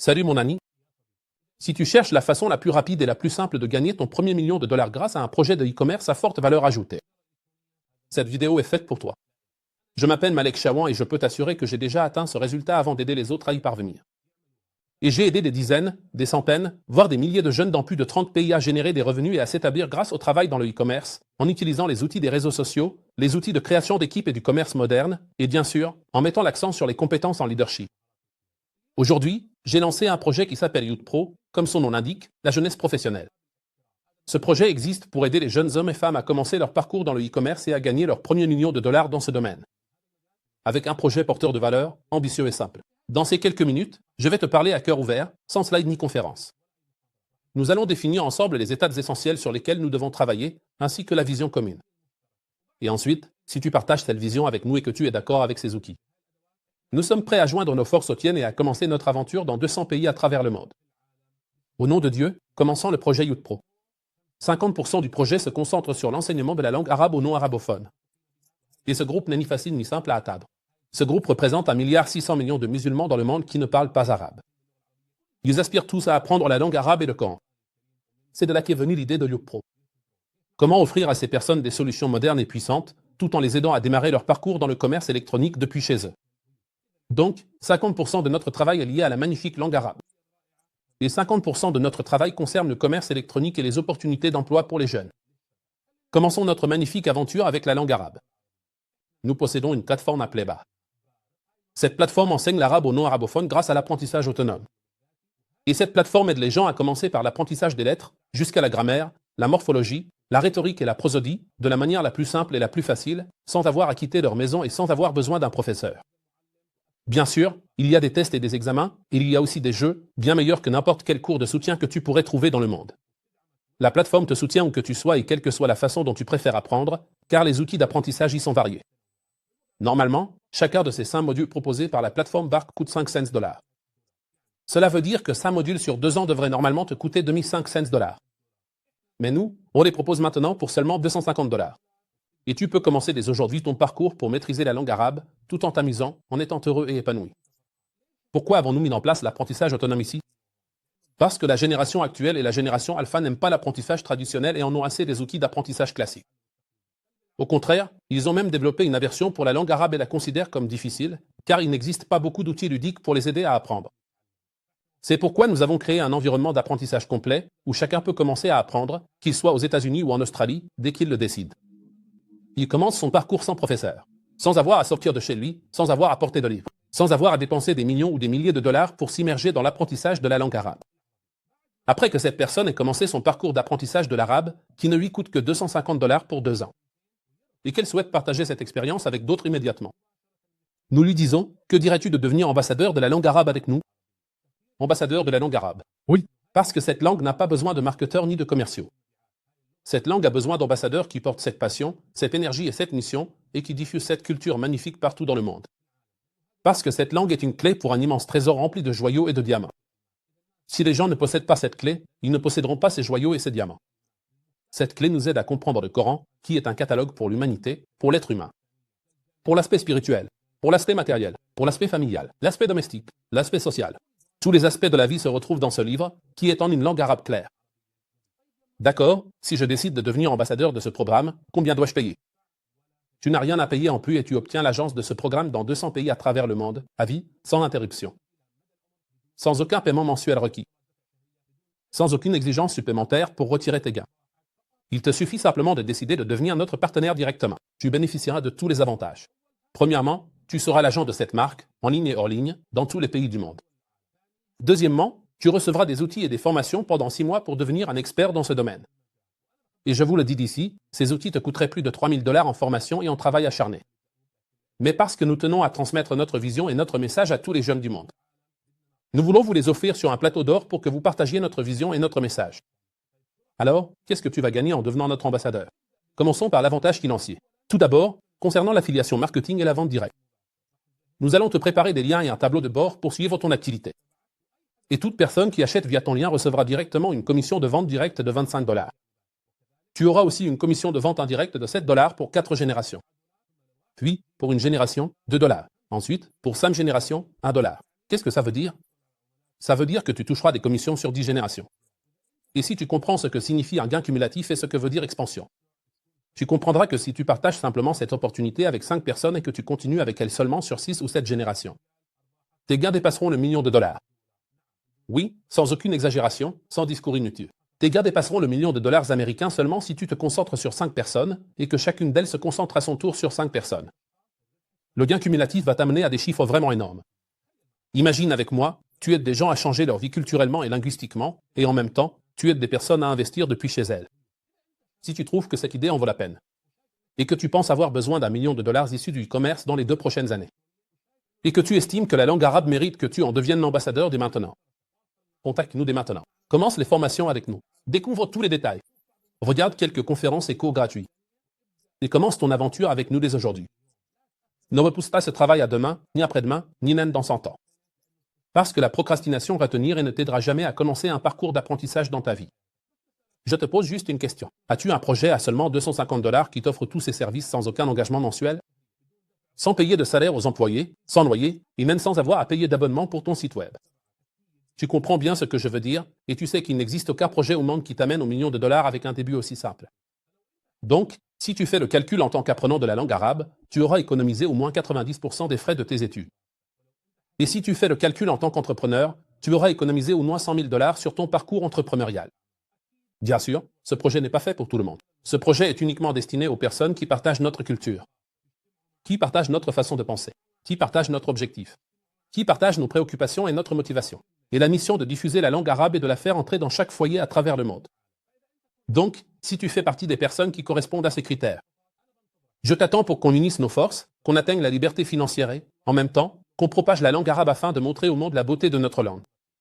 Salut mon ami. Si tu cherches la façon la plus rapide et la plus simple de gagner ton premier million de dollars grâce à un projet de e-commerce à forte valeur ajoutée, cette vidéo est faite pour toi. Je m'appelle Malek Chawan et je peux t'assurer que j'ai déjà atteint ce résultat avant d'aider les autres à y parvenir. Et j'ai aidé des dizaines, des centaines, voire des milliers de jeunes dans plus de 30 pays à générer des revenus et à s'établir grâce au travail dans le e-commerce, en utilisant les outils des réseaux sociaux, les outils de création d'équipe et du commerce moderne, et bien sûr, en mettant l'accent sur les compétences en leadership. Aujourd'hui, j'ai lancé un projet qui s'appelle Youth Pro, comme son nom l'indique, la jeunesse professionnelle. Ce projet existe pour aider les jeunes hommes et femmes à commencer leur parcours dans le e-commerce et à gagner leur premier million de dollars dans ce domaine. Avec un projet porteur de valeur, ambitieux et simple. Dans ces quelques minutes, je vais te parler à cœur ouvert, sans slide ni conférence. Nous allons définir ensemble les étapes essentielles sur lesquelles nous devons travailler, ainsi que la vision commune. Et ensuite, si tu partages cette vision avec nous et que tu es d'accord avec ces outils. Nous sommes prêts à joindre nos forces aux tiennes et à commencer notre aventure dans 200 pays à travers le monde. Au nom de Dieu, commençons le projet Youth Pro. 50% du projet se concentre sur l'enseignement de la langue arabe aux non-arabophones. Et ce groupe n'est ni facile ni simple à atteindre. Ce groupe représente 1,6 milliard de musulmans dans le monde qui ne parlent pas arabe. Ils aspirent tous à apprendre la langue arabe et le Coran. C'est de là qu'est venue l'idée de Youth Pro. Comment offrir à ces personnes des solutions modernes et puissantes, tout en les aidant à démarrer leur parcours dans le commerce électronique depuis chez eux. Donc, 50% de notre travail est lié à la magnifique langue arabe. Et 50% de notre travail concerne le commerce électronique et les opportunités d'emploi pour les jeunes. Commençons notre magnifique aventure avec la langue arabe. Nous possédons une plateforme appelée Bah. Cette plateforme enseigne l'arabe aux non-arabophones grâce à l'apprentissage autonome. Et cette plateforme aide les gens à commencer par l'apprentissage des lettres, jusqu'à la grammaire, la morphologie, la rhétorique et la prosodie, de la manière la plus simple et la plus facile, sans avoir à quitter leur maison et sans avoir besoin d'un professeur. Bien sûr, il y a des tests et des examens, et il y a aussi des jeux, bien meilleurs que n'importe quel cours de soutien que tu pourrais trouver dans le monde. La plateforme te soutient où que tu sois et quelle que soit la façon dont tu préfères apprendre, car les outils d'apprentissage y sont variés. Normalement, chacun de ces 5 modules proposés par la plateforme Bark coûte 5 cents $. Cela veut dire que 5 modules sur 2 ans devraient normalement te coûter 2500 $. Mais nous, on les propose maintenant pour seulement 250 $. Et tu peux commencer dès aujourd'hui ton parcours pour maîtriser la langue arabe, tout en t'amusant, en étant heureux et épanoui. Pourquoi avons-nous mis en place l'apprentissage autonome ici? Parce que la génération actuelle et la génération alpha n'aiment pas l'apprentissage traditionnel et en ont assez des outils d'apprentissage classiques. Au contraire, ils ont même développé une aversion pour la langue arabe et la considèrent comme difficile, car il n'existe pas beaucoup d'outils ludiques pour les aider à apprendre. C'est pourquoi nous avons créé un environnement d'apprentissage complet, où chacun peut commencer à apprendre, qu'il soit aux États-Unis ou en Australie, dès qu'il le décide. Il commence son parcours sans professeur, sans avoir à sortir de chez lui, sans avoir à porter de livres, sans avoir à dépenser des millions ou des milliers de dollars pour s'immerger dans l'apprentissage de la langue arabe. Après que cette personne ait commencé son parcours d'apprentissage de l'arabe, qui ne lui coûte que 250 $ pour 2 ans, et qu'elle souhaite partager cette expérience avec d'autres immédiatement. Nous lui disons, que dirais-tu de devenir ambassadeur de la langue arabe avec nous? Ambassadeur de la langue arabe. Oui, parce que cette langue n'a pas besoin de marketeurs ni de commerciaux. Cette langue a besoin d'ambassadeurs qui portent cette passion, cette énergie et cette mission, et qui diffusent cette culture magnifique partout dans le monde. Parce que cette langue est une clé pour un immense trésor rempli de joyaux et de diamants. Si les gens ne possèdent pas cette clé, ils ne posséderont pas ces joyaux et ces diamants. Cette clé nous aide à comprendre le Coran, qui est un catalogue pour l'humanité, pour l'être humain. Pour l'aspect spirituel, pour l'aspect matériel, pour l'aspect familial, l'aspect domestique, l'aspect social. Tous les aspects de la vie se retrouvent dans ce livre, qui est en une langue arabe claire. D'accord, si je décide de devenir ambassadeur de ce programme, combien dois-je payer? Tu n'as rien à payer en plus et tu obtiens l'agence de ce programme dans 200 pays à travers le monde, à vie, sans interruption. Sans aucun paiement mensuel requis. Sans aucune exigence supplémentaire pour retirer tes gains. Il te suffit simplement de décider de devenir notre partenaire directement. Tu bénéficieras de tous les avantages. Premièrement, tu seras l'agent de cette marque, en ligne et hors ligne, dans tous les pays du monde. Deuxièmement, tu recevras des outils et des formations pendant 6 mois pour devenir un expert dans ce domaine. Et je vous le dis d'ici, ces outils te coûteraient plus de 3000 $ en formation et en travail acharné. Mais parce que nous tenons à transmettre notre vision et notre message à tous les jeunes du monde. Nous voulons vous les offrir sur un plateau d'or pour que vous partagiez notre vision et notre message. Alors, qu'est-ce que tu vas gagner en devenant notre ambassadeur? Commençons par l'avantage financier. Tout d'abord, concernant l'affiliation marketing et la vente directe. Nous allons te préparer des liens et un tableau de bord pour suivre ton activité. Et toute personne qui achète via ton lien recevra directement une commission de vente directe de 25 $. Tu auras aussi une commission de vente indirecte de 7 $ pour 4 générations. Puis, pour une génération, 2 $. Ensuite, pour 5 générations, 1 $. Qu'est-ce que ça veut dire? Ça veut dire que tu toucheras des commissions sur 10 générations. Et si tu comprends ce que signifie un gain cumulatif et ce que veut dire expansion, tu comprendras que si tu partages simplement cette opportunité avec 5 personnes et que tu continues avec elles seulement sur 6 ou 7 générations, tes gains dépasseront le million de dollars. Oui, sans aucune exagération, sans discours inutile. Tes gains dépasseront le million de dollars américains seulement si tu te concentres sur 5 personnes et que chacune d'elles se concentre à son tour sur 5 personnes. Le gain cumulatif va t'amener à des chiffres vraiment énormes. Imagine avec moi, tu aides des gens à changer leur vie culturellement et linguistiquement, et en même temps, tu aides des personnes à investir depuis chez elles. Si tu trouves que cette idée en vaut la peine, et que tu penses avoir besoin d'1 million de dollars issus du e-commerce dans les 2 prochaines années, et que tu estimes que la langue arabe mérite que tu en deviennes l'ambassadeur dès maintenant, contacte-nous dès maintenant. Commence les formations avec nous. Découvre tous les détails. Regarde quelques conférences et cours gratuits. Et commence ton aventure avec nous dès aujourd'hui. Ne repousse pas ce travail à demain, ni après-demain, ni même dans 100 ans. Parce que la procrastination va tenir et ne t'aidera jamais à commencer un parcours d'apprentissage dans ta vie. Je te pose juste une question. As-tu un projet à seulement 250 dollars qui t'offre tous ces services sans aucun engagement mensuel? Sans payer de salaire aux employés, sans loyer, et même sans avoir à payer d'abonnement pour ton site web. Tu comprends bien ce que je veux dire, et tu sais qu'il n'existe aucun projet au monde qui t'amène aux millions de dollars avec un début aussi simple. Donc, si tu fais le calcul en tant qu'apprenant de la langue arabe, tu auras économisé au moins 90% des frais de tes études. Et si tu fais le calcul en tant qu'entrepreneur, tu auras économisé au moins 100 000 dollars sur ton parcours entrepreneurial. Bien sûr, ce projet n'est pas fait pour tout le monde. Ce projet est uniquement destiné aux personnes qui partagent notre culture, qui partagent notre façon de penser, qui partagent notre objectif, qui partagent nos préoccupations et notre motivation, et la mission de diffuser la langue arabe et de la faire entrer dans chaque foyer à travers le monde. Donc, si tu fais partie des personnes qui correspondent à ces critères, je t'attends pour qu'on unisse nos forces, qu'on atteigne la liberté financière et, en même temps, qu'on propage la langue arabe afin de montrer au monde la beauté de notre langue.